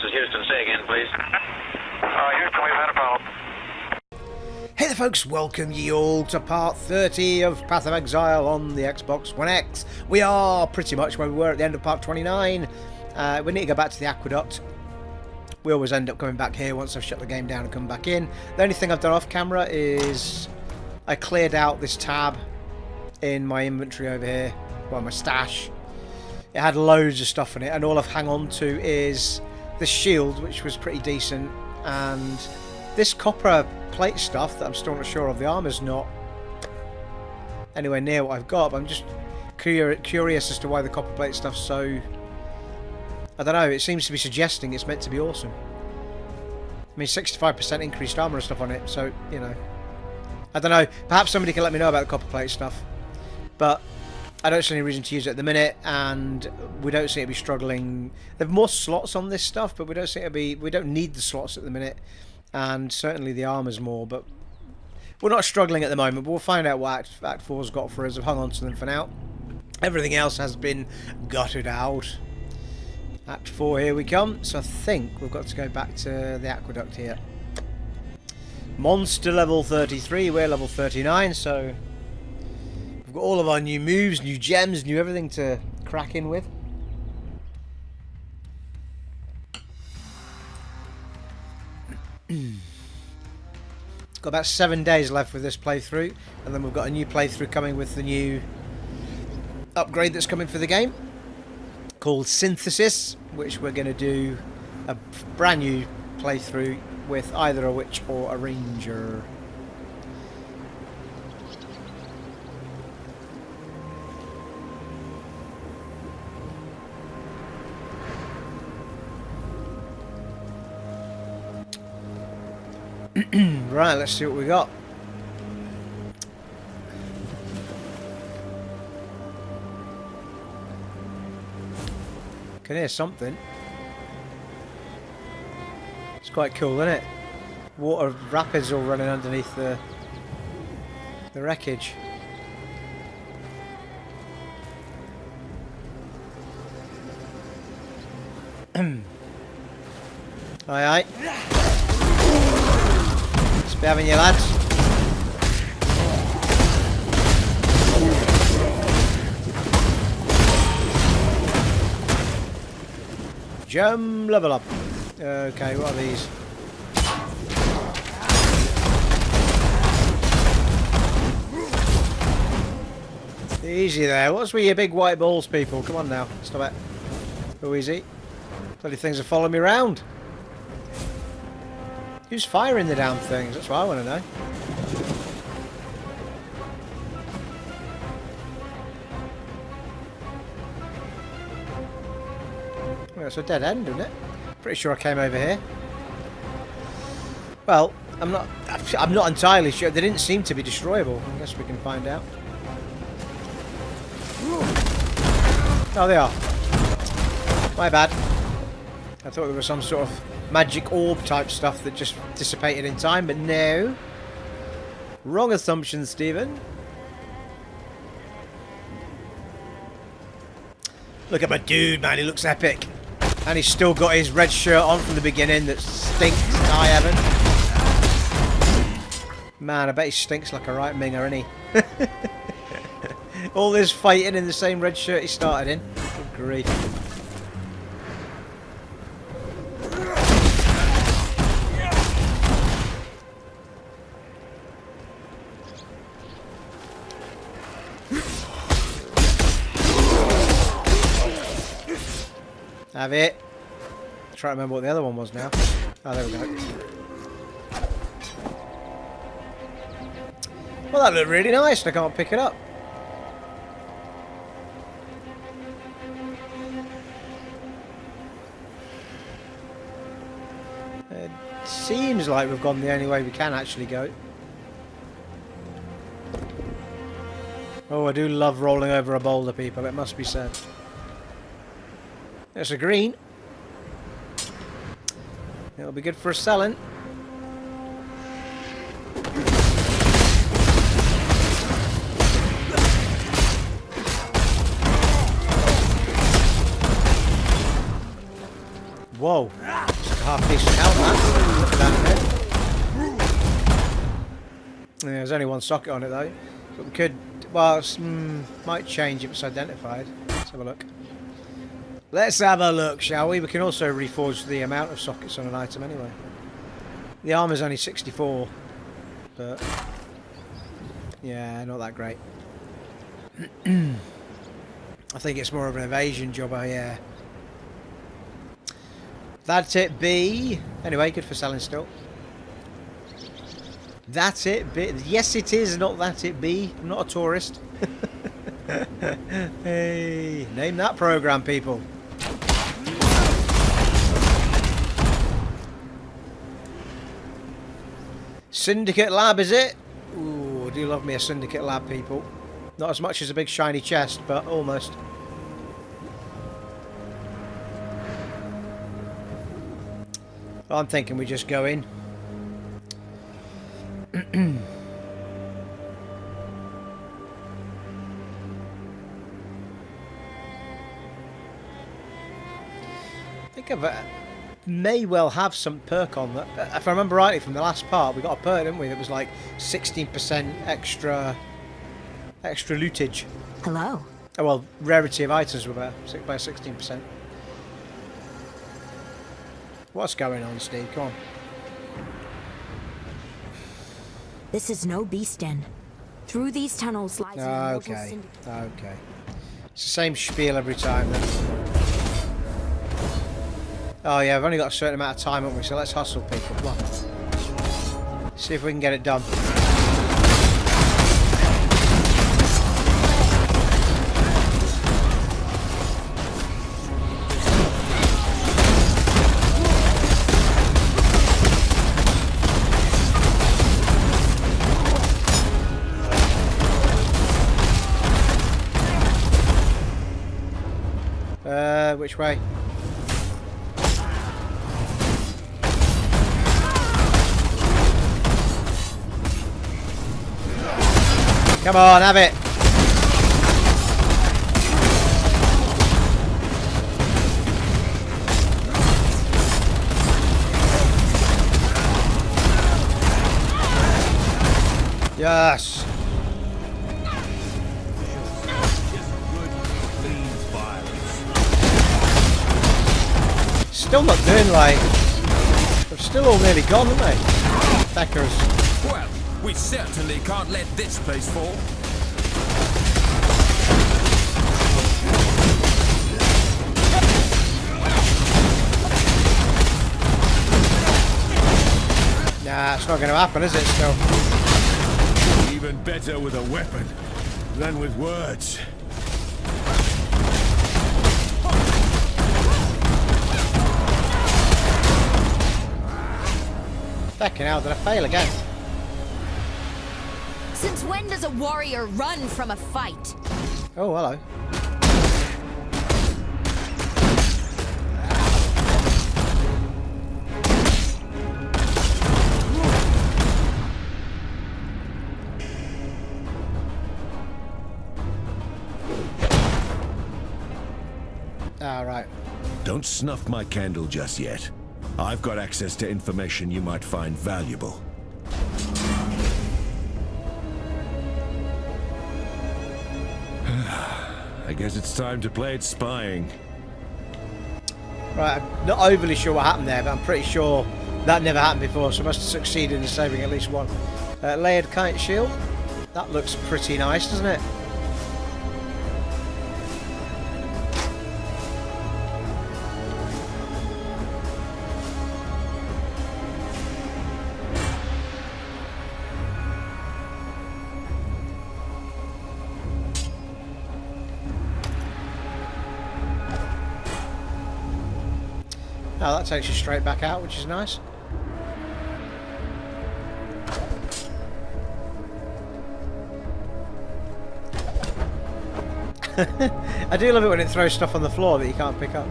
is Houston. Say again, please. Houston, we've had a problem. Hey there folks, welcome ye all to part 30 of Path of Exile on the Xbox One X. We are pretty much where we were at the end of part 29. We need to go back to the Aquaduct. We always end up coming back here once I've shut the game down and come back in. The only thing I've done off camera is I cleared out this tab in my inventory over here, well, my stash. It had loads of stuff in it, and all I've hung on to is the shield, which was pretty decent, and this copper plate stuff that I'm still not sure of. The armour's not anywhere near what I've got, but I'm just curious as to why the copper plate stuff's so... I don't know, it seems to be suggesting it's meant to be awesome. I mean, 65% increased armour and stuff on it, so, you know. I don't know, perhaps somebody can let me know about the copper plate stuff. But I don't see any reason to use it at the minute, and we don't seem to be struggling. There are more slots on this stuff, but we don't seem to be... We don't need the slots at the minute. And certainly the armour's more, but we're not struggling at the moment, but we'll find out what Act 4's got for us. I've hung on to them for now. Everything else has been gutted out. Act 4, here we come. So I think we've got to go back to the Aqueduct here. Monster level 33, we're level 39, so we've got all of our new moves, new gems, new everything to crack in with. Got about 7 days left with this playthrough, and then we've got a new playthrough coming with the new upgrade that's coming for the game called Synthesis, which we're going to do a brand new playthrough with either a witch or a ranger. Right, let's see what we got. Can hear something. It's quite cool, isn't it? Water rapids all running underneath the wreckage. Aye aye. Be having you, lads. Gem level up. Okay, what are these? Easy there. What's with your big white balls, people? Come on now. Stop it. Go easy. Bloody things are following me around. Who's firing the damn things? That's what I want to know. Well, it's a dead end, isn't it? Pretty sure I came over here. Well, I'm not entirely sure. They didn't seem to be destroyable. I guess we can find out. Oh, they are. My bad. I thought there was some sort of magic orb type stuff that just dissipated in time, but no. Wrong assumption, Stephen. Look at my dude, man, he looks epic. And he's still got his red shirt on from the beginning that stinks to high heaven. Man, I bet he stinks like a right minger, isn't he? All this fighting in the same red shirt he started in. Good grief. Have it. Try to remember what the other one was now. Oh, there we go. Well, that looked really nice, and I can't pick it up. It seems like we've gone the only way we can actually go. Oh, I do love rolling over a boulder, people, it must be said. There's a green. It'll be good for selling. Whoa. It's a half decent help, man. Look at that bit. Yeah, there's only one socket on it though. But we could, well, might change if it's identified. Let's have a look. Let's have a look, shall we? We can also reforge the amount of sockets on an item anyway. The armor's only 64, but yeah, not that great. I think it's more of an evasion job, yeah. That's it, B. Anyway, good for selling still. That's it, B. Yes, it is, not that it, B. I'm not a tourist. Hey, name that program, people. Syndicate lab, is it? Ooh, I do love me a Syndicate lab, people. Not as much as a big shiny chest, but almost. I'm thinking we just go in. I think I've may well have some perk on that. If I remember rightly from the last part, we got a perk, didn't we? That was like 16% extra lootage. Hello. Oh well, rarity of items were better by 16%. What's going on, Steve? Come on. This is no beast den. Through these tunnels lies an immortal Okay. syndicate. Okay. It's the same spiel every time then. Oh yeah, I've only got a certain amount of time, haven't we? So let's hustle, people. Come on. See if we can get it done. Which way? Come on, have it. Yes. Still not doing like. They're still all nearly gone, aren't they? Feckers. Well, we certainly can't let this place fall. Nah, it's not going to happen, is it, still? Even better with a weapon than with words. Fucking hell, did I fail again? Since when does a warrior run from a fight? Oh, hello. Ah, right. Don't snuff my candle just yet. I've got access to information you might find valuable. I guess it's time to play at spying. Right, I'm not overly sure what happened there, but I'm pretty sure that never happened before, so I must have succeeded in saving at least one. Layered kite shield. That looks pretty nice, doesn't it? Oh, that takes you straight back out, which is nice. I do love it when it throws stuff on the floor that you can't pick up.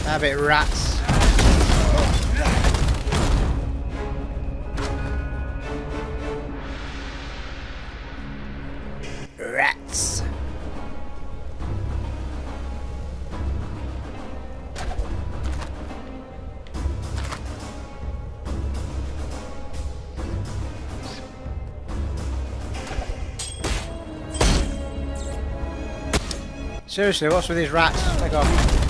Have it, rats. Seriously, what's with these rats? Take off.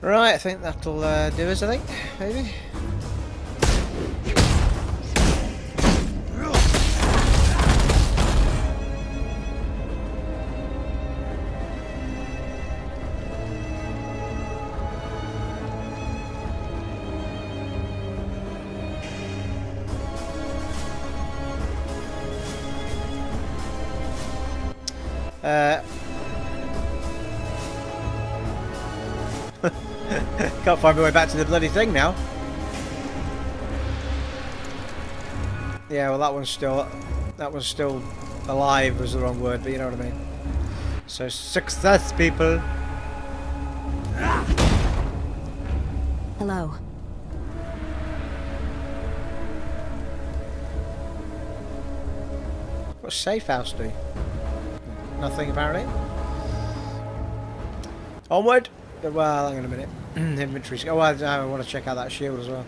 Right, I think that'll do us, I think, maybe. Can't find my way back to the bloody thing now. Yeah, well that one's still alive was the wrong word, but you know what I mean. So success, people. Hello. What's safe house do? Nothing apparently. Onward. Well, hang on a minute. Inventory. Oh, I want to check out that shield as well.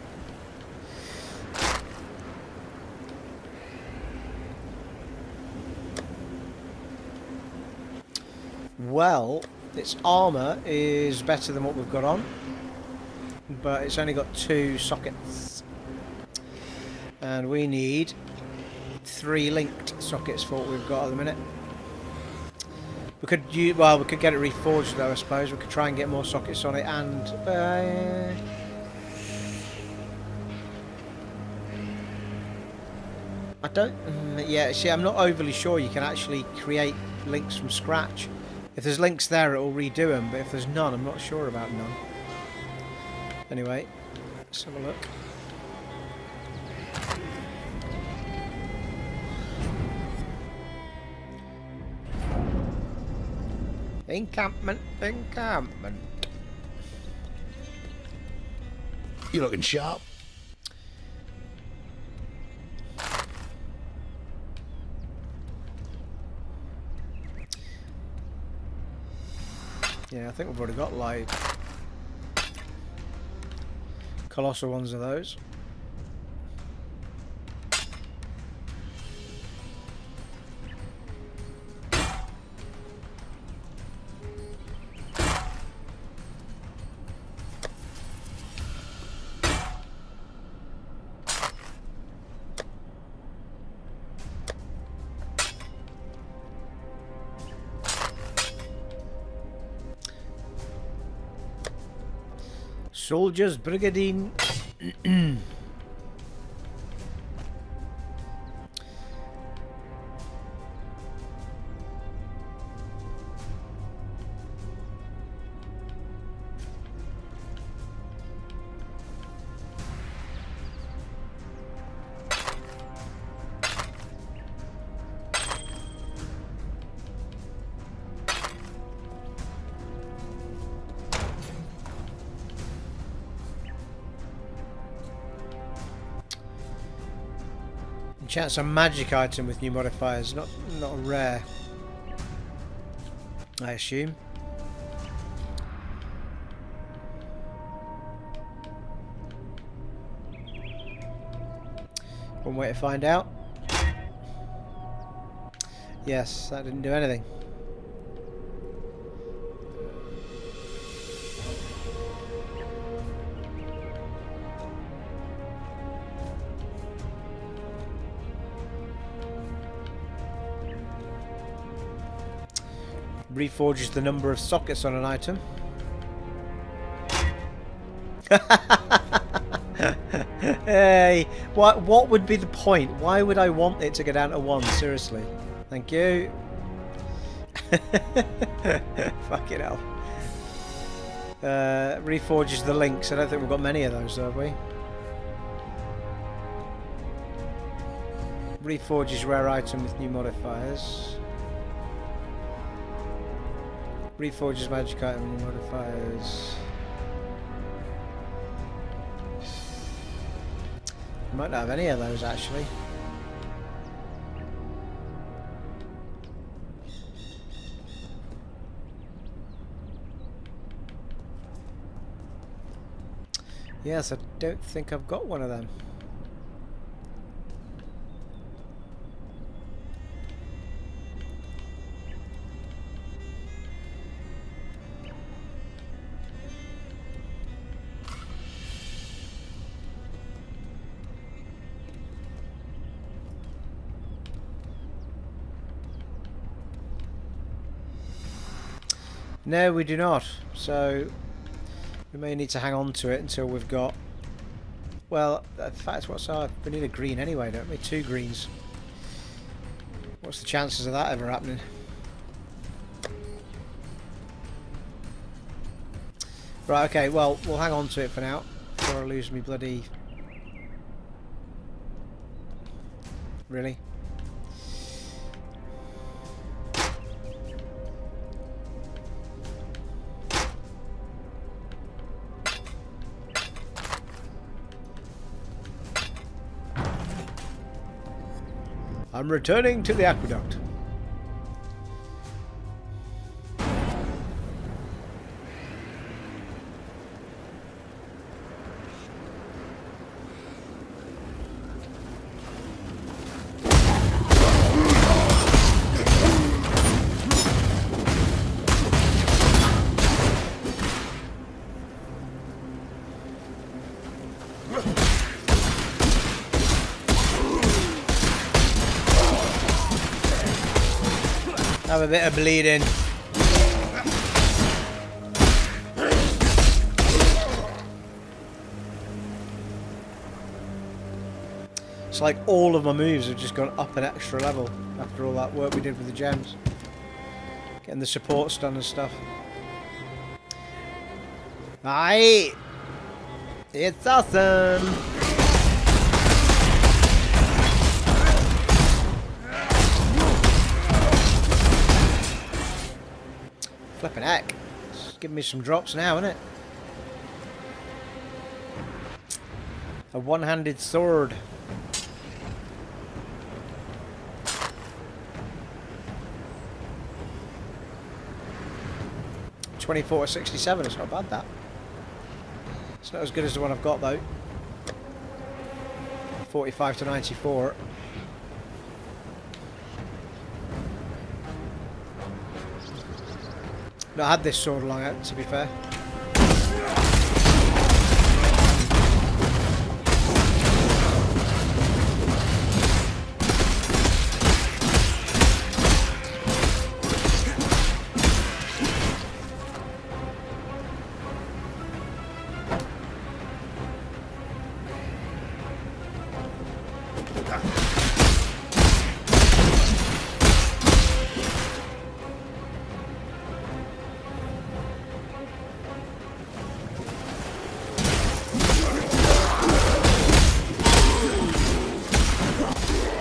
Well, its armour is better than what we've got on, but it's only got 2 sockets, and we need 3 linked sockets for what we've got at the minute. We could we could get it reforged though, I suppose. We could try and get more sockets on it, and I don't. Yeah, see, I'm not overly sure you can actually create links from scratch. If there's links there, it will redo them, but if there's none, I'm not sure about none. Anyway, let's have a look. Encampment, encampment. You looking sharp? Yeah, I think we've already got like colossal ones of those. Soldiers Brigadine. Chance a magic item with new modifiers, not rare, I assume. One way to find out. Yes, that didn't do anything. Reforges the number of sockets on an item. Hey, what would be the point? Why would I want it to go down to 1? Seriously. Thank you. Fucking hell. Reforges the links. I don't think we've got many of those, have we? Reforges rare item with new modifiers. Reforges magic item with new modifiers. Might not have any of those actually. Yes, I don't think I've got one of them. No, we do not. So we may need to hang on to it until we've got... Well, in fact, we need a green anyway, don't we? 2 greens. What's the chances of that ever happening? Right, okay, well, we'll hang on to it for now before I lose me bloody... Really? I'm returning to the Aquaduct. Have a bit of bleeding. It's like all of my moves have just gone up an extra level after all that work we did with the gems. Getting the supports done and stuff. Aye! It's awesome! Flippin' heck. It's giving me some drops now, isn't it? A one-handed sword. $24 to 67, it's not bad that. It's not as good as the one I've got though. 45 to 94. Not had this sword long out, to be fair.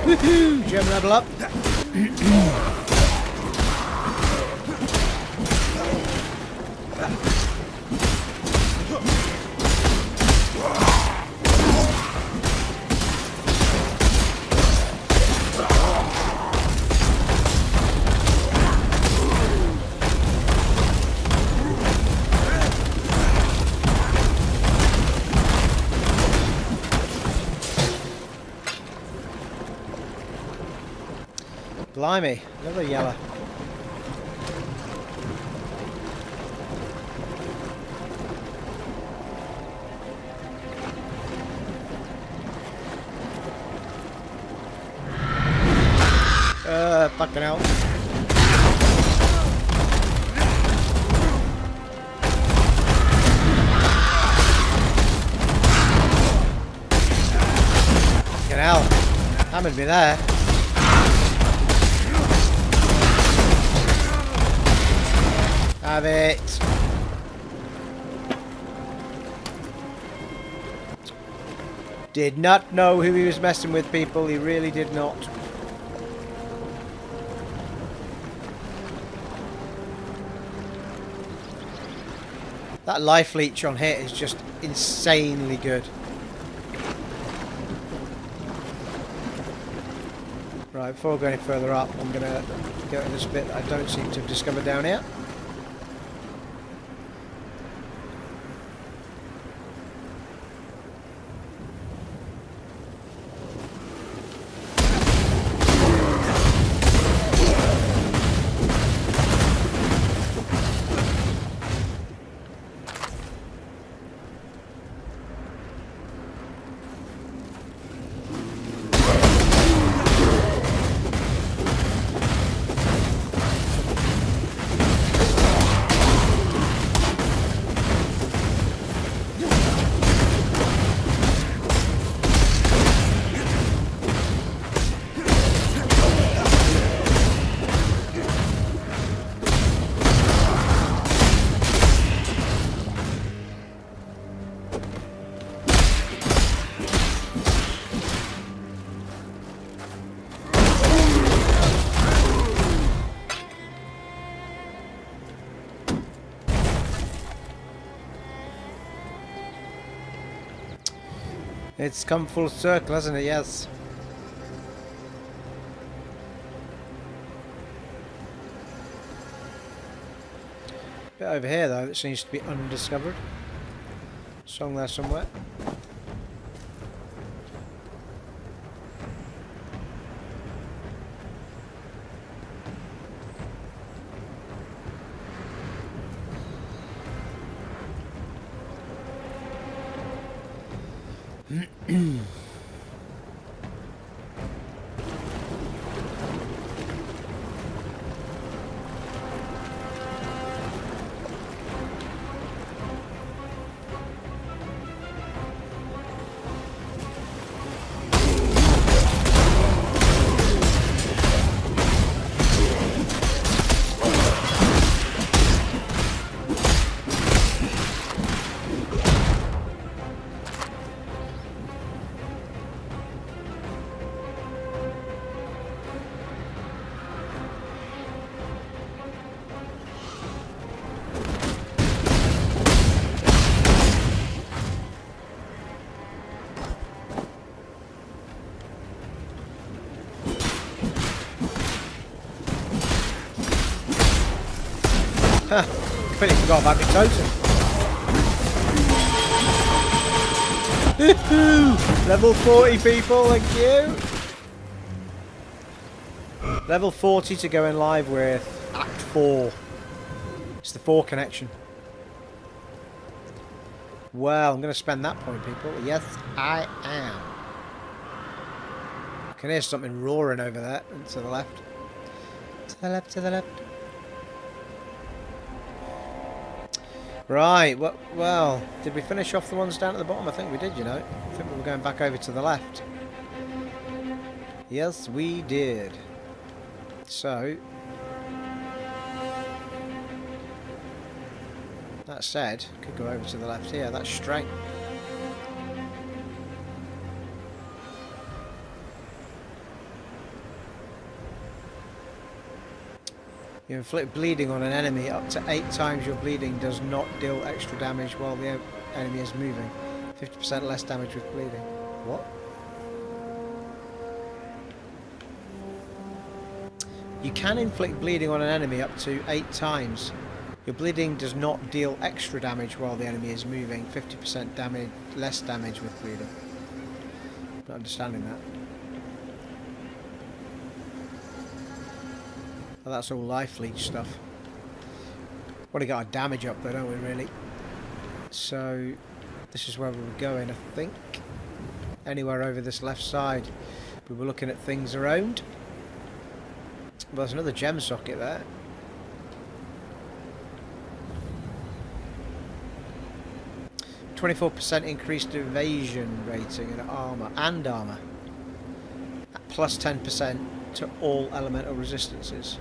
Woohoo! Gem level up. Blimey, another yellow. Fucking hell. Hammered me there. Have it. Did not know who he was messing with, people. He really did not. That life leech on hit is just insanely good. Right, before I go any further up, I'm going to go to this bit that I don't seem to have discovered down here. It's come full circle, hasn't it? Yes. Bit over here though that seems to be undiscovered. Song there somewhere. Huh, completely forgot about my totem. Level 40 people, thank you. Level 40 to go in live with Act 4. It's the 4 connection. Well, I'm going to spend that point, people. Yes, I am. I can hear something roaring over there and to the left. To the left, to the left. Right, well, did we finish off the ones down at the bottom? I think we did, you know. I think we were going back over to the left. Yes, we did. So, that said, could go over to the left here. That's straight. You inflict bleeding on an enemy up to 8 times your bleeding does not deal extra damage while the enemy is moving. 50% less damage with bleeding. What? You can inflict bleeding on an enemy up to 8 times. Your bleeding does not deal extra damage while the enemy is moving. 50% damage, less damage with bleeding. Not understanding that. Well, that's all life leech stuff. Already got our damage up though, don't we, really? So, this is where we were going, I think. Anywhere over this left side. We were looking at things around. Well, there's another gem socket there. (24% increased evasion rating and armor. That plus 10% to all elemental resistances.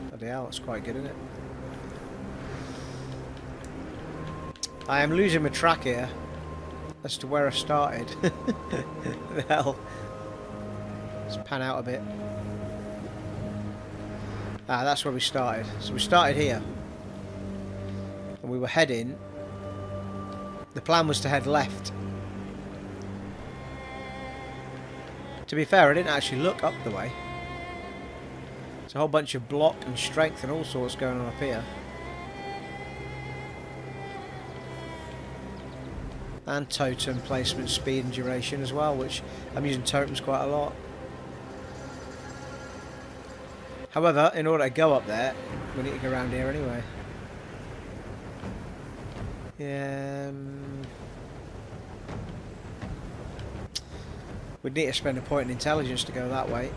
Bloody hell, that's quite good, isn't it? I am losing my track here as to where I started. The hell. Let's pan out a bit. Ah, that's where we started. So we started here. And we were heading... The plan was to head left. To be fair, I didn't actually look up the way. There's a whole bunch of block and strength and all sorts going on up here. And totem placement, speed and duration as well, which I'm using totems quite a lot. However, in order to go up there, we need to go around here anyway. We'd need to spend a point in intelligence to go that way.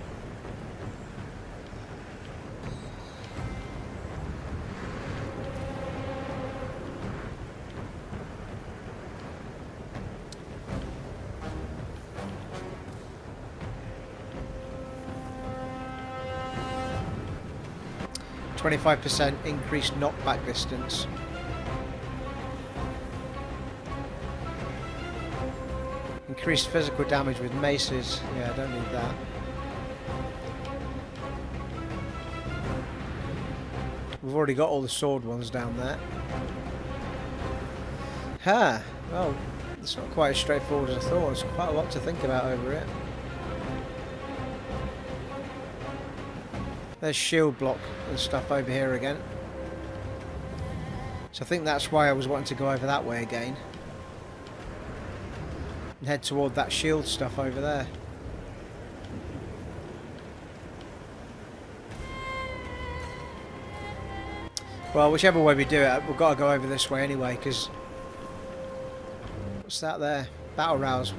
%25 increased knockback distance. Increased physical damage with maces. Yeah, I don't need that. We've already got all the sword ones down there. Ha! Well, it's not quite as straightforward as I thought. There's quite a lot to think about over it. There's shield block and stuff over here again. So I think that's why I was wanting to go over that way again. And head toward that shield stuff over there. Well, whichever way we do it, we've got to go over this way anyway, because... What's that there? Battle Rouse.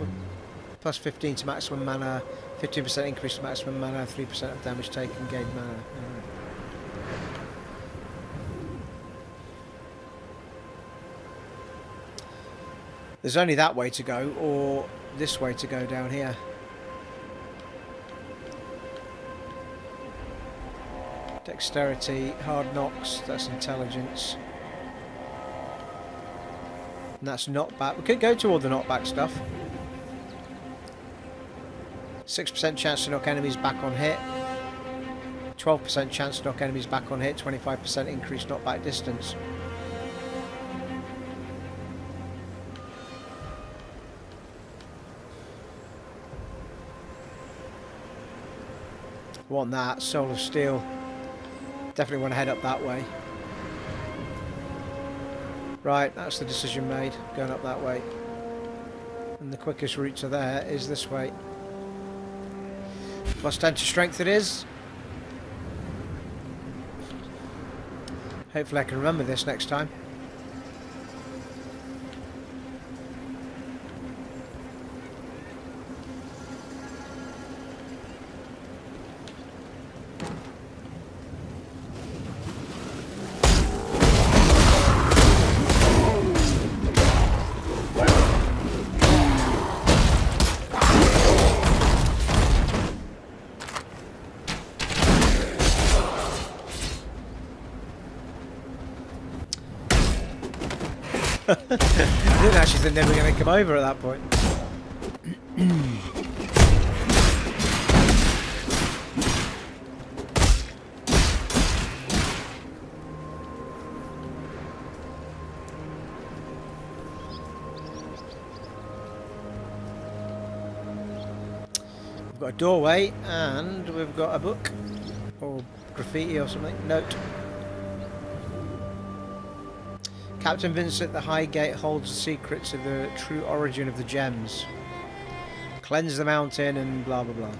Plus 15 to maximum mana, 15% increase to maximum mana, 3% of damage taken, gain mana. Right. There's only that way to go, or this way to go down here. Dexterity, hard knocks, that's intelligence. And that's knockback. We could go to all the knockback stuff. 6% chance to knock enemies back on hit. 12% chance to knock enemies back on hit. 25% increased knockback distance. Want that. Soul of Steel. Definitely want to head up that way. Right, that's the decision made. Going up that way. And the quickest route to there is this way. Plus 10 to strength it is. Hopefully I can remember this next time. I didn't actually think they were going to come over at that point. We've got a doorway and we've got a book or graffiti or something. Note. Captain Vincent the Highgate holds the secrets of the true origin of the gems. Cleanse the mountain and blah blah blah.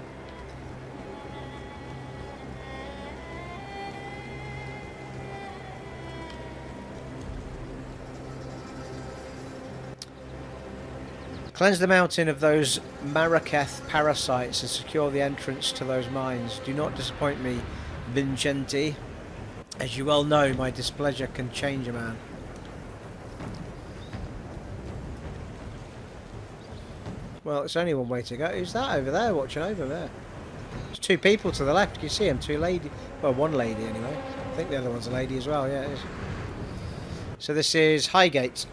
Cleanse the mountain of those Maraketh parasites and secure the entrance to those mines. Do not disappoint me, Vincenti. As you well know, my displeasure can change a man. Well, it's only one way to go. Who's that over there watching over there? There's two people to the left. Can you see them? Two ladies. Well, one lady anyway. I think the other one's a lady as well. Yeah, it is. So this is Highgate.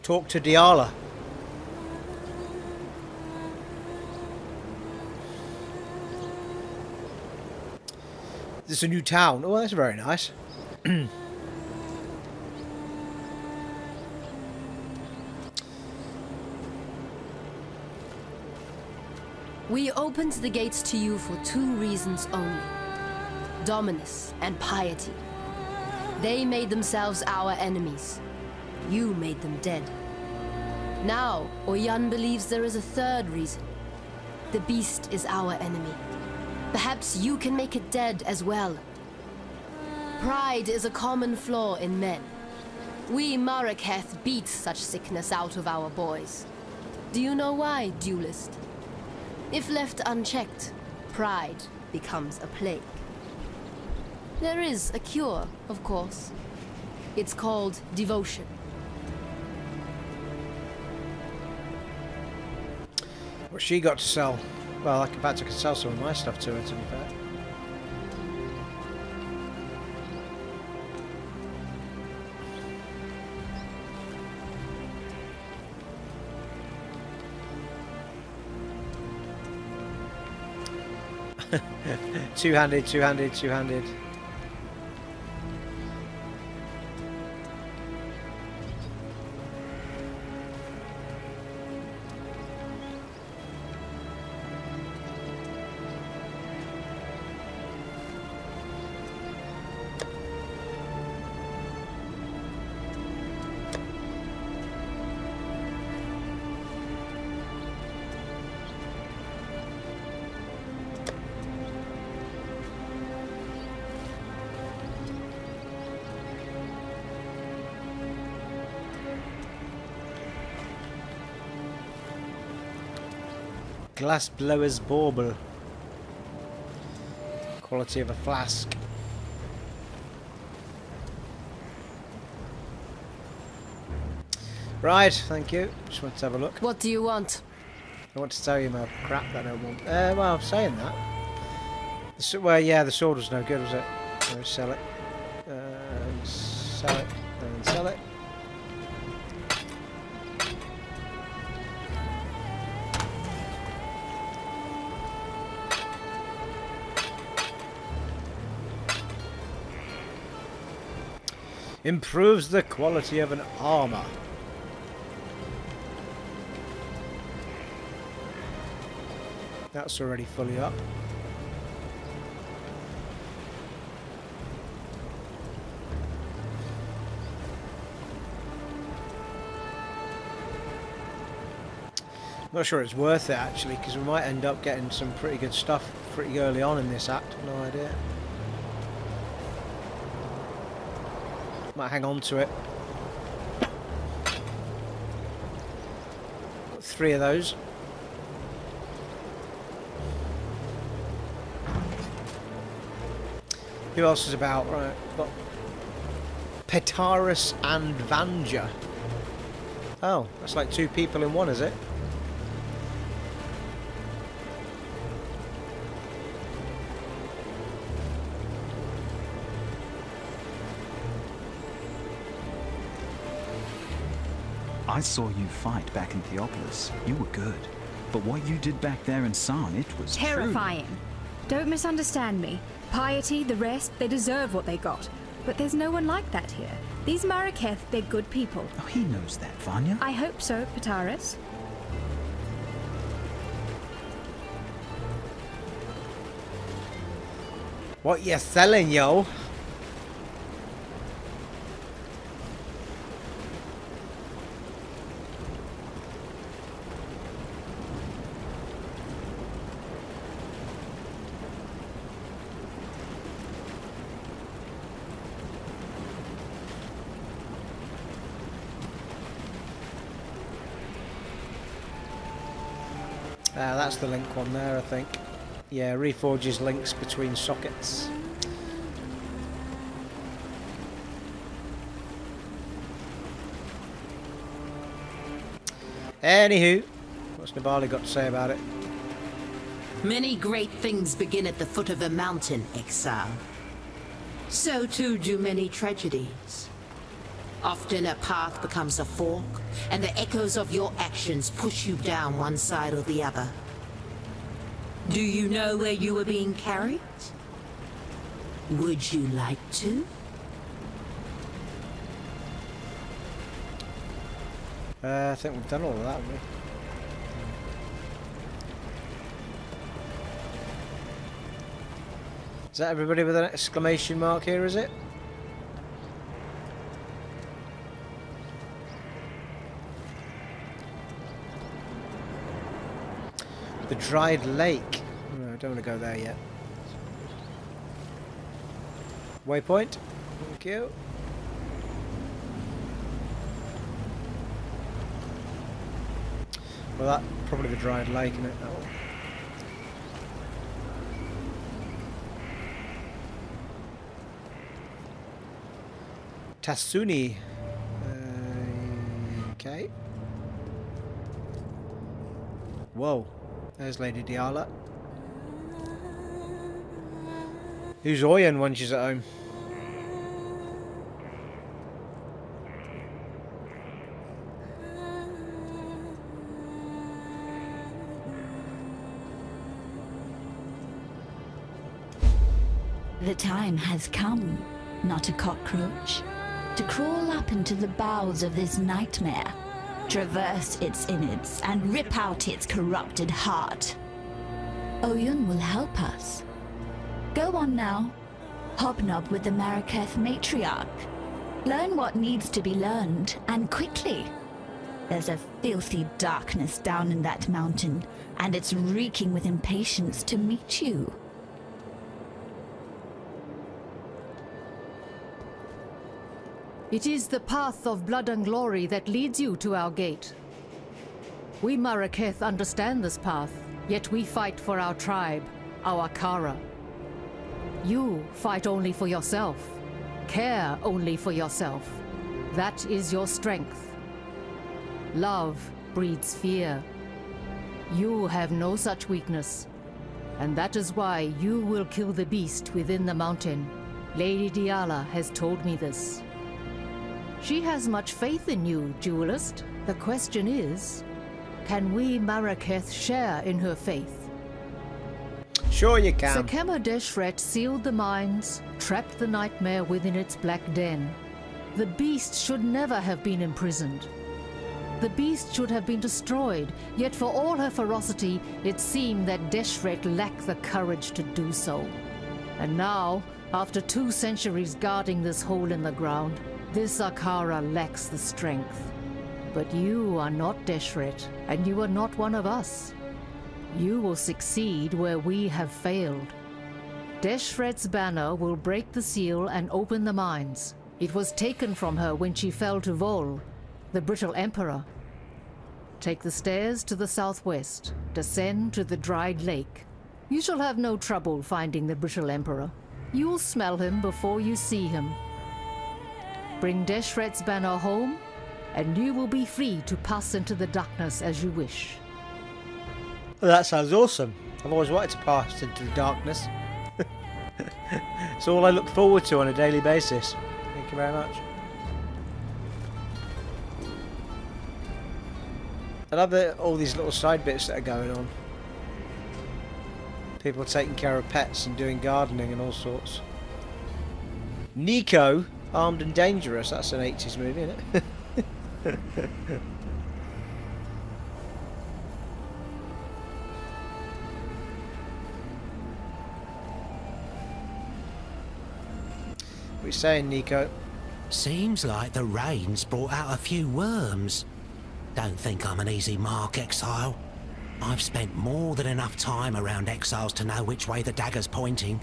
Talk to Dialla. This is a new town. Oh, that's very nice. We opened the gates to you for two reasons only: dominance and piety. They made themselves our enemies. You made them dead. Now, Oyun believes there is a third reason. The beast is our enemy. Perhaps you can make it dead as well. Pride is a common flaw in men. We Maraketh beat such sickness out of our boys. Do you know why, duelist? If left unchecked, pride becomes a plague. There is a cure, of course. It's called devotion. What's she got to sell? Well, in fact, I could sell some of my stuff to her, to be fair. Two-handed, two-handed, two-handed. Glass blower's bauble. Quality of a flask. Right, thank you. Just want to have a look. What do you want? I want to tell you my crap that I don't want. Well, I'm saying that. Well, yeah, the sword was no good, was it? So sell it. And sell it. And sell it. Improves the quality of an armor. That's already fully up. Not sure it's worth it actually, because we might end up getting some pretty good stuff pretty early on in this act. No idea. Might hang on to it. Got 3 of those. Who else is about? Right, got Petrus and Vanja. Oh, that's like 2 people in one, is it? I saw you fight back in Theopolis. You were good. But what you did back there in San, it was terrifying. Don't misunderstand me. Piety, the rest, they deserve what they got. But there's no one like that here. These Maraketh, they're good people. Oh, he knows that, Vanya. I hope so, Petrus. What you selling, yo? That's the link one there, I think. Yeah, reforges links between sockets. Anywho, what's Nibali got to say about it? Many great things begin at the foot of a mountain, Exile. So too do many tragedies. Often a path becomes a fork, and the echoes of your actions push you down one side or the other. Do you know where you are being carried? Would you like to? I think we've done all of that, haven't we? Is that everybody with an exclamation mark here, is it? The dried lake. No, I don't want to go there yet. Waypoint. Thank you. Well, that probably the dried lake, isn't it? Oh. Tasuni. Okay. Whoa. There's Lady Dialla. Who's Oyun when she's at home? The time has come, not a cockroach, to crawl up into the bowels of this nightmare, traverse its innards, and rip out its corrupted heart. Oyun will help us. Go on now. Hobnob with the Maraketh matriarch. Learn what needs to be learned, and quickly. There's a filthy darkness down in that mountain, and it's reeking with impatience to meet you. It is the path of blood and glory that leads you to our gate. We Maraketh understand this path, yet we fight for our tribe, our Kara. You fight only for yourself, care only for yourself. That is your strength. Love breeds fear. You have no such weakness, and that is why you will kill the beast within the mountain. Lady Dialla has told me this. She has much faith in you, duelist. The question is, can we Maraketh share in her faith? Sure you can. Sekema Deshrets sealed the mines, trapped the nightmare within its black den. The beast should never have been imprisoned. The beast should have been destroyed, yet for all her ferocity, it seemed that Deshret lacked the courage to do so. And now, after 2 centuries guarding this hole in the ground, this Akara lacks the strength. But you are not Deshret, and you are not one of us. You will succeed where we have failed. Deshret's banner will break the seal and open the mines. It was taken from her when she fell to Vol, the brittle emperor. Take the stairs to the southwest, descend to the dried lake. You shall have no trouble finding the brittle emperor. You'll smell him before you see him. Bring Deshret's banner home, and you will be free to pass into the darkness as you wish. Well, that sounds awesome. I've always wanted to pass into the darkness. It's all I look forward to on a daily basis. Thank you very much. I love all these little side bits that are going on. People taking care of pets and doing gardening and all sorts. Niko, Armed and Dangerous. That's an 80s movie, isn't it? What are you saying, Niko? Seems like the rain's brought out a few worms. Don't think I'm an easy mark, Exile. I've spent more than enough time around Exiles to know which way the dagger's pointing,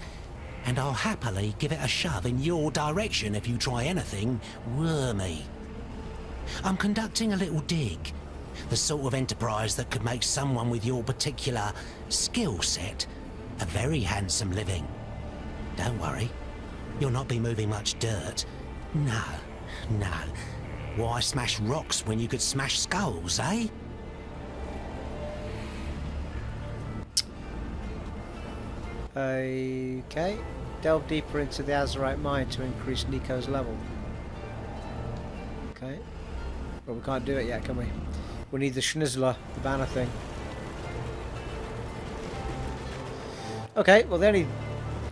and I'll happily give it a shove in your direction if you try anything wormy. I'm conducting a little dig, The sort of enterprise that could make someone with your particular skill set a very handsome living. Don't worry, you'll not be moving much dirt. No, no. Why smash rocks when you could smash skulls, eh? Okay. Delve deeper into the Azurite mine to increase Niko's level. Okay. Well, we can't do it yet, can we? We need the Schnizzler, the banner thing. Okay, well the only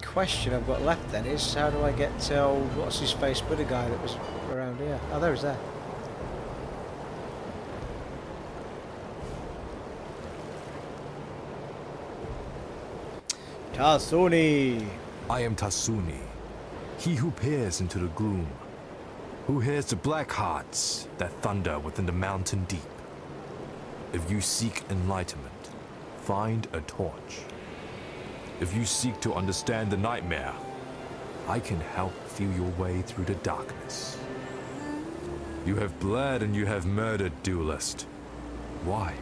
question I've got left then is how do I get to what's his face Buddha guy that was around here? Oh, there he's there. Tasuni! I am Tasuni, he who peers into the gloom, who hears the black hearts that thunder within the mountain deep. If you seek enlightenment, find a torch. If you seek to understand the nightmare, I can help feel your way through the darkness. You have bled and you have murdered, duelist. Why?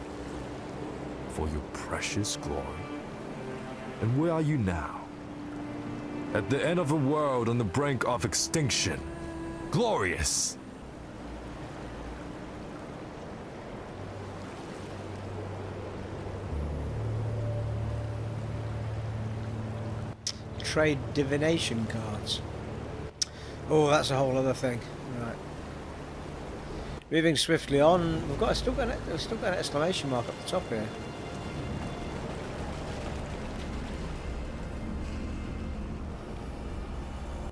For your precious glory. And where are you now? At the end of a world on the brink of extinction. Glorious! Trade divination cards. Oh, that's a whole other thing. Right. Moving swiftly on, we've still got an exclamation mark up the top here.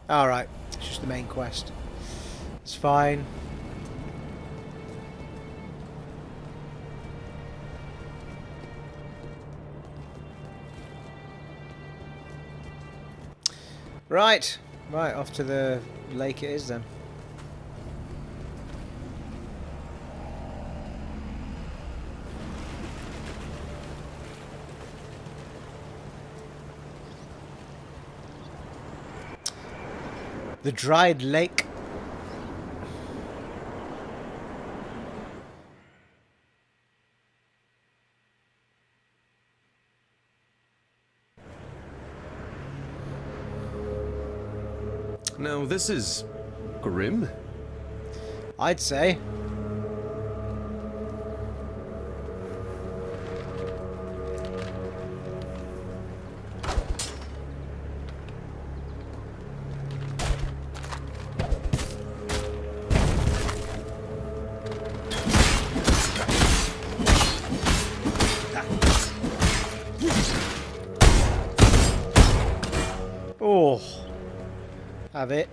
Alright, it's just the main quest. It's fine. Right, off to the lake it is then. The dried lake. Now, this is grim. I'd say. Oh, have it.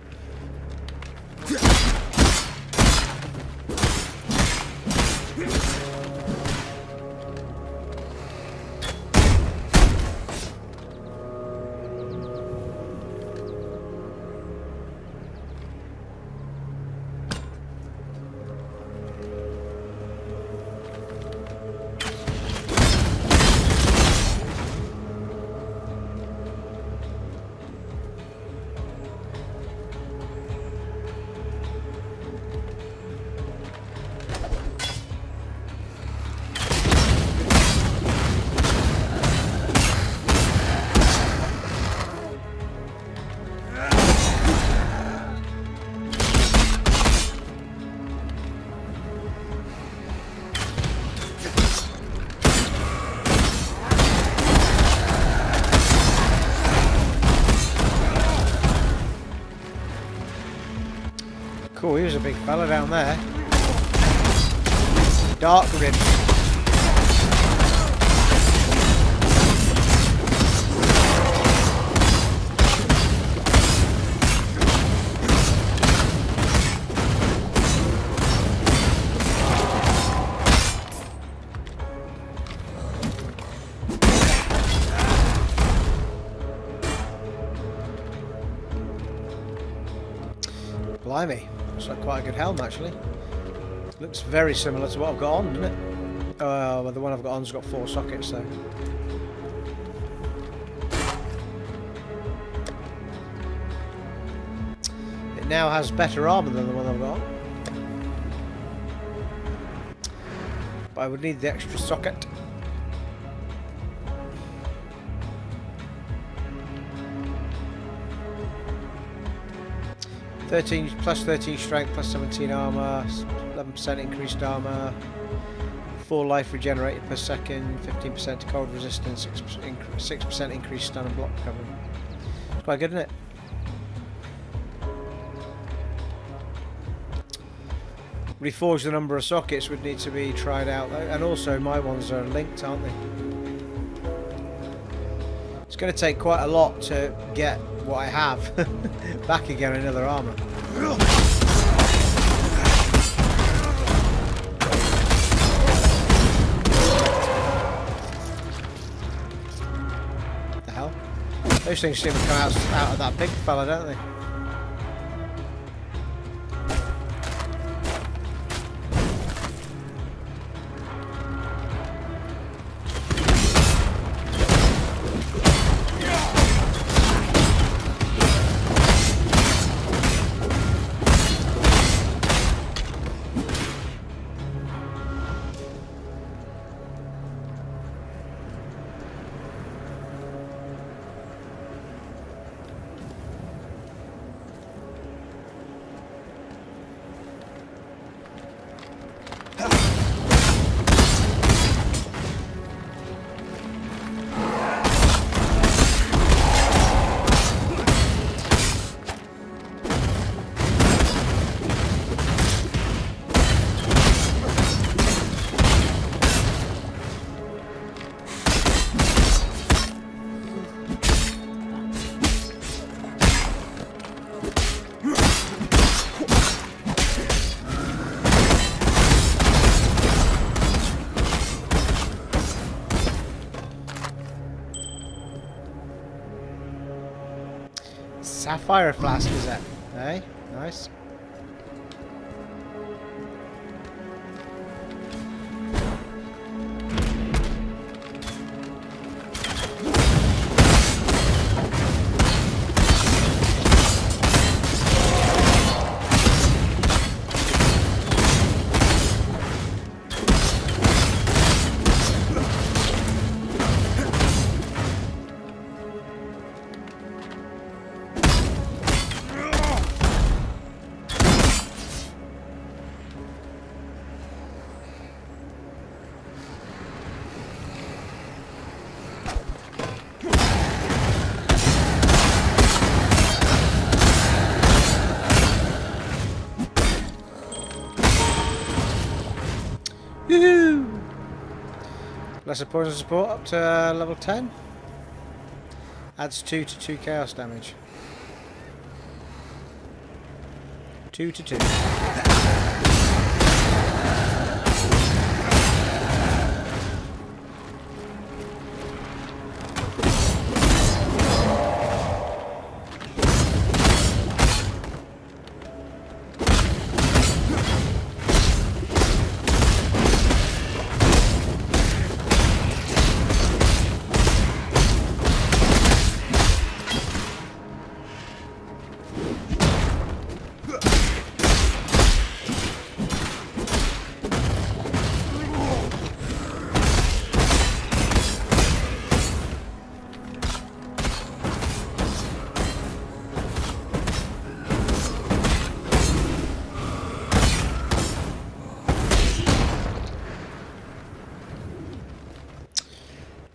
Cool, he was a big fella down there. Dark Grid. Blimey. Looks like quite a good helm, actually. Looks very similar to what I've got on, doesn't it? Well, the one I've got on's got 4 sockets, so... It now has better armour than the one I've got on. But I would need the extra socket. Plus 13 strength, plus 17 armor, 11% increased armor, 4 life regenerated per second, 15% to cold resistance, 6% increased stun and block cover. It's quite good, isn't it? Reforge the number of sockets would need to be tried out, though, and also my ones are linked, aren't they? It's going to take quite a lot to get what I have back again in other armor. What the hell? Those things seem to come out of that big fella, don't they? Sapphire flask is that? Hey, nice. Woohoo! Lesser poison support up to level 10. Adds 2 to 2 chaos damage. 2 to 2.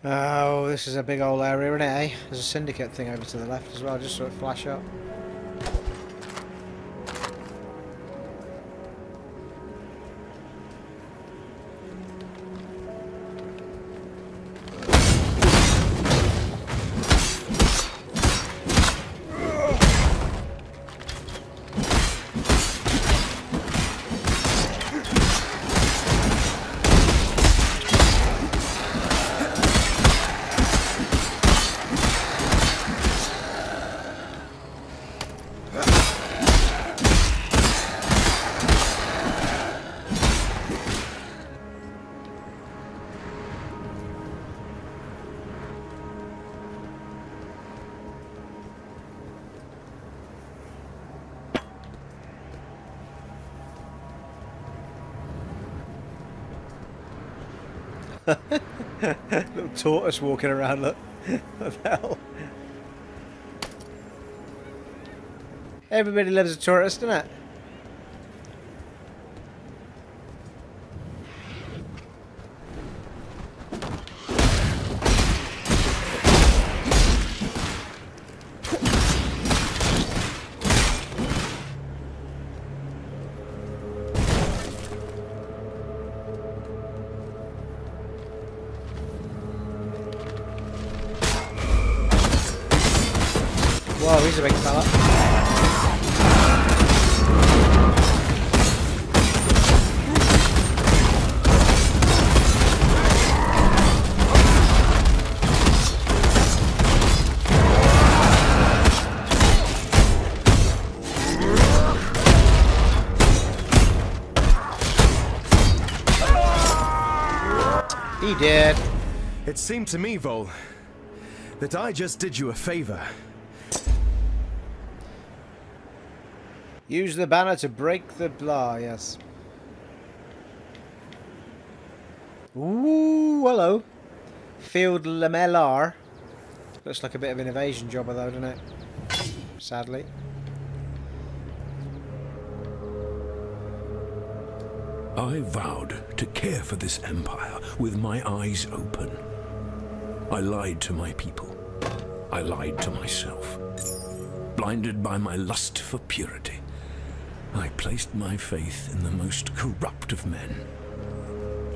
Oh, this is a big old area, isn't it, eh? There's a Syndicate thing over to the left as well, just saw it flash up. Little tortoise walking around, look. What the hell? Everybody loves a tortoise, doesn't it? Whoa, he's a big fella. He did. It seemed to me, Vol, that I just did you a favor. Use the banner to break the blah, yes. Ooh, hello. Field Lamellar. Looks like a bit of an evasion jobber though, doesn't it? Sadly. I vowed to care for this empire with my eyes open. I lied to my people. I lied to myself. Blinded by my lust for purity, I placed my faith in the most corrupt of men.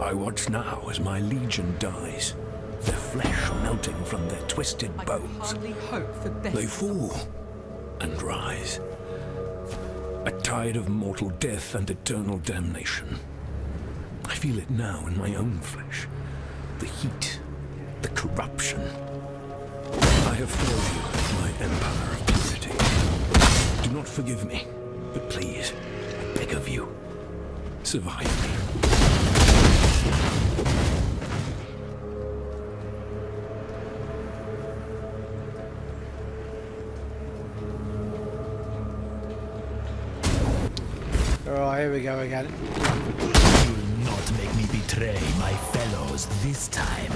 I watch now as my legion dies, their flesh melting from their twisted bones. They fall and rise. A tide of mortal death and eternal damnation. I feel it now in my own flesh. The heat, the corruption. I have failed you, my empire of purity. Do not forgive me, but please, I beg of you, survive me. Oh, here we go again. You will not make me betray my fellows this time.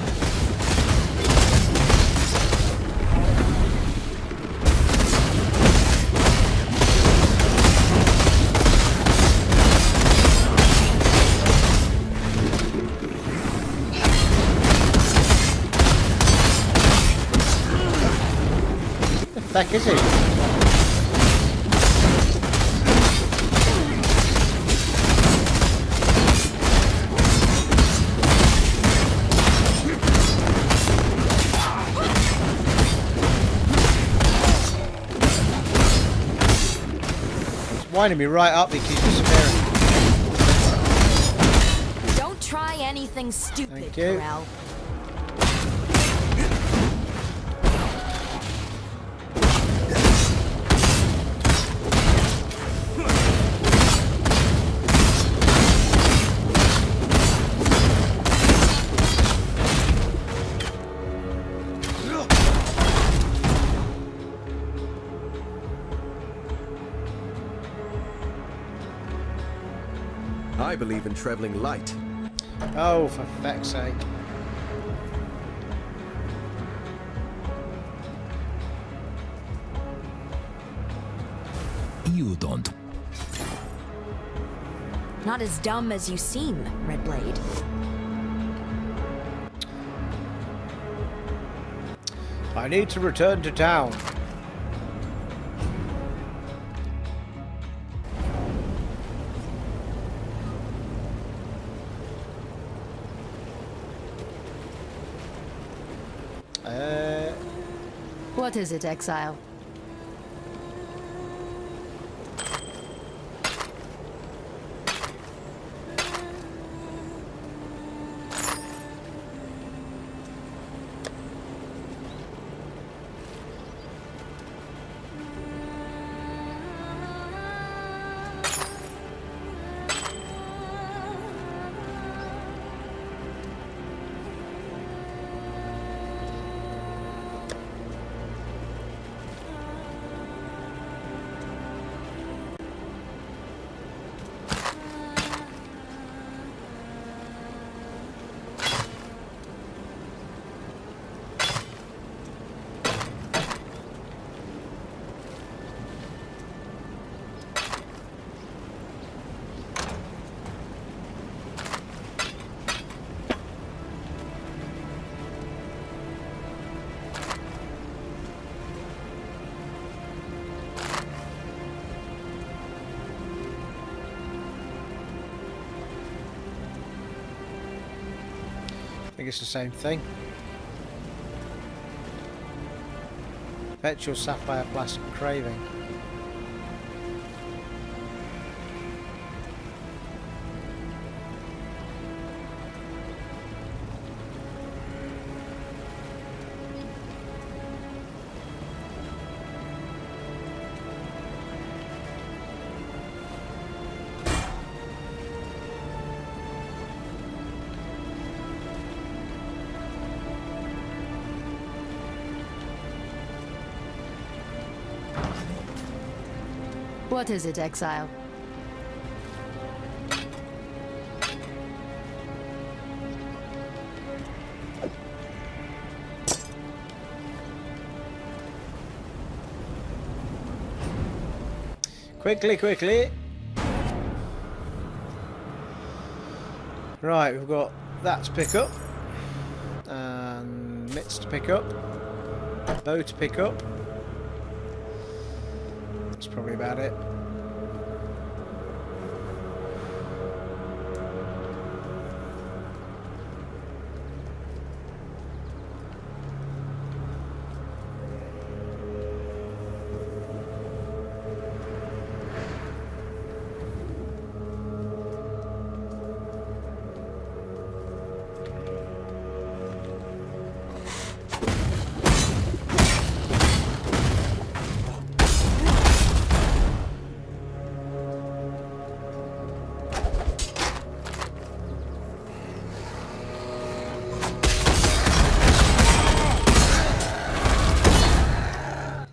What the fuck is he? Winding me right up, he keeps disappearing. Don't try anything stupid, Thank you. Corral. I believe in traveling light. Oh, for feck's sake. You don't. Not as dumb as you seem, Redblade. I need to return to town. What is it, Exile? think it's the same thing. Perpetual Sapphire Flask Craving. What is it, Exile? Quickly, quickly. Right, we've got that to pick up. And mitts to pick up. Bow to pick up. That's probably about it.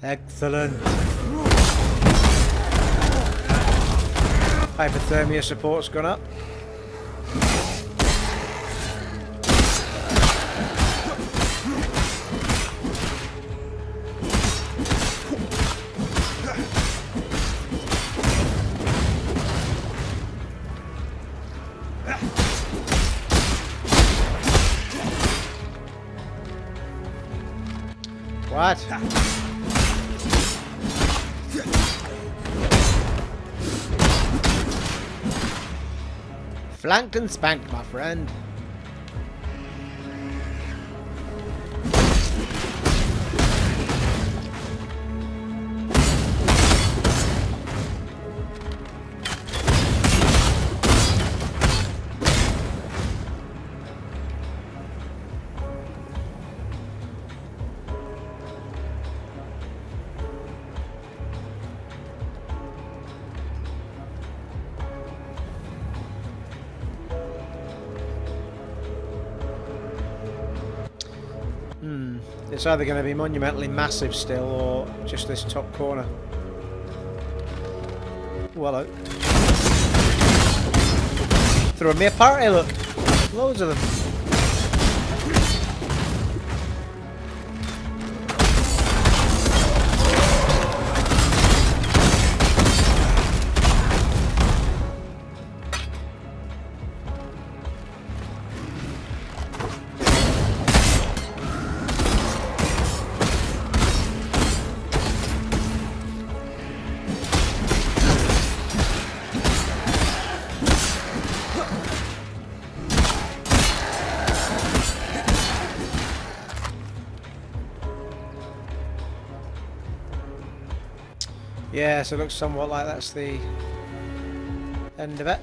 Excellent. Hypothermia support's gone up. What? Flanked and spanked, my friend. It's either going to be monumentally massive still, or just this top corner. Well, hello. Throwing me a party, look. Loads of them. Yeah, so it looks somewhat like that's the end of it.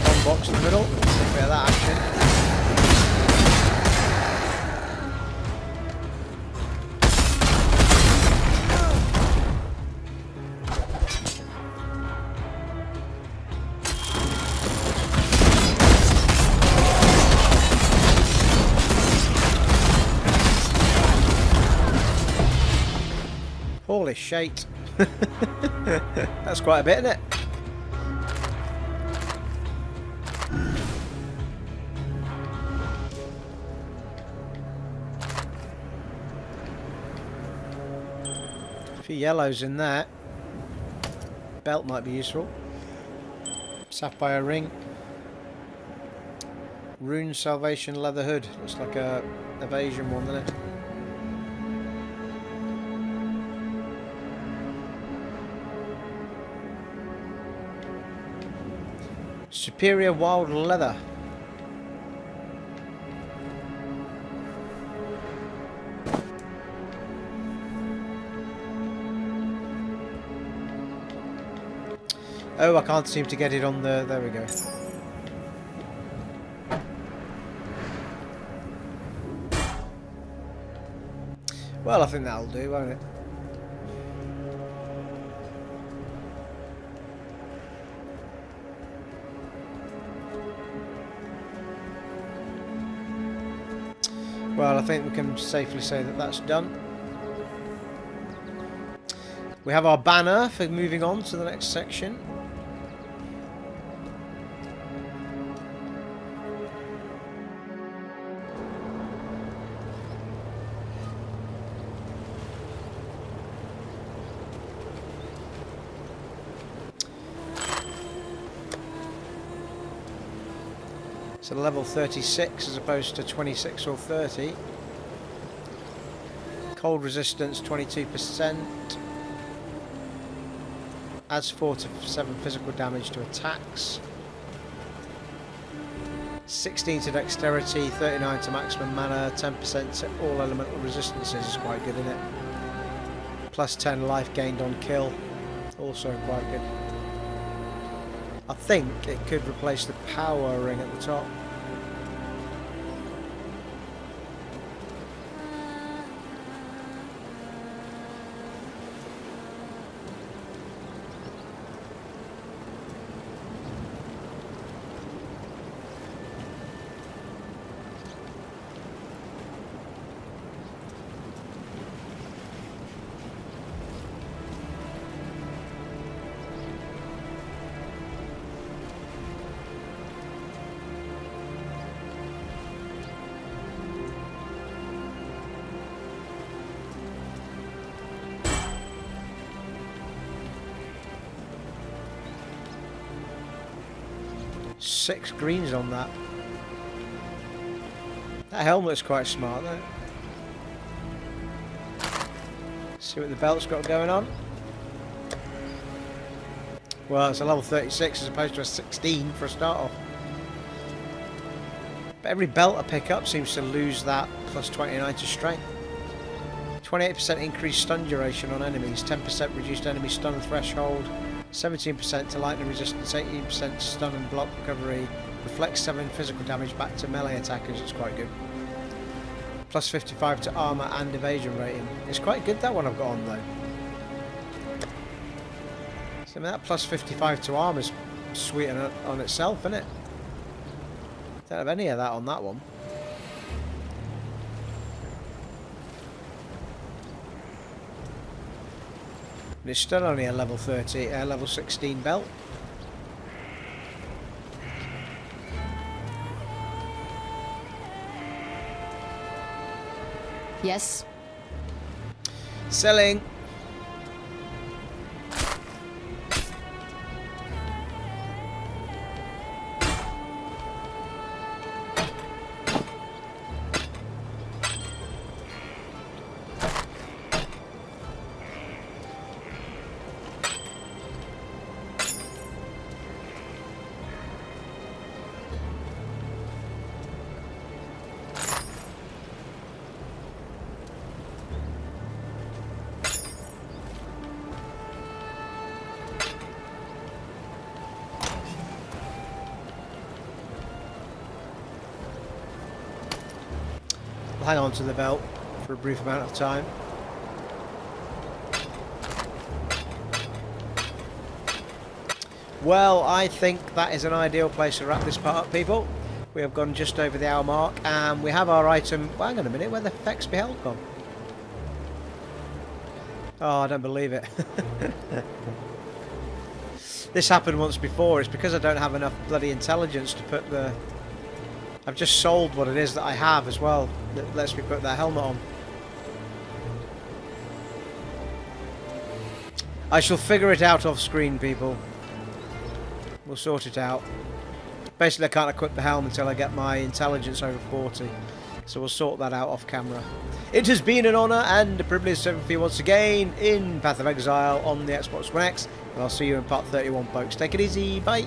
One box in the middle, a bit of that action. Holy shite. That's quite a bit, isn't it? A few yellows in there. Belt might be useful. Sapphire ring. Rune Salvation leather hood. Looks like a evasion one, doesn't it? Superior wild leather. Oh, I can't seem to get it on the... There we go. Well, I think that'll do, won't it? Well, I think we can safely say that that's done. We have our banner for moving on to the next section. So level 36 as opposed to 26 or 30. Cold resistance 22%. Adds 4 to 7 physical damage to attacks. 16 to dexterity, 39 to maximum mana, 10% to all elemental resistances is quite good, isn't it? Plus 10 life gained on kill, also quite good. I think it could replace the power ring at the top. Six greens on that. That helmet's quite smart though. See what the belt's got going on. Well, it's a level 36 as opposed to a 16 for a start off. But every belt I pick up seems to lose that plus 29 to strength. 28% increased stun duration on enemies, 10% reduced enemy stun threshold, 17% to lightning resistance, 18% to stun and block recovery, reflects 7 physical damage back to melee attackers, it's quite good. Plus 55 to armour and evasion rating. It's quite good that one I've got on though. So I mean, that plus 55 to armour is sweet on itself, isn't it? Don't have any of that on that one. But it's still only a level 16 belt. Yes. Selling. Hang on to the belt for a brief amount of time. Well, I think that is an ideal place to wrap this part up, people. We have gone just over the hour mark and we have our item. Well, hang on a minute, where the feck's beheld gone? Oh, I don't believe it. This happened once before. It's because I don't have enough bloody intelligence to put the... I've just sold what it is that I have as well. That lets me put that helmet on. I shall figure it out off screen, people. We'll sort it out. Basically, I can't equip the helm until I get my intelligence over 40. So we'll sort that out off camera. It has been an honour and a privilege serving for you once again in Path of Exile on the Xbox One X. And I'll see you in part 31, folks. Take it easy. Bye.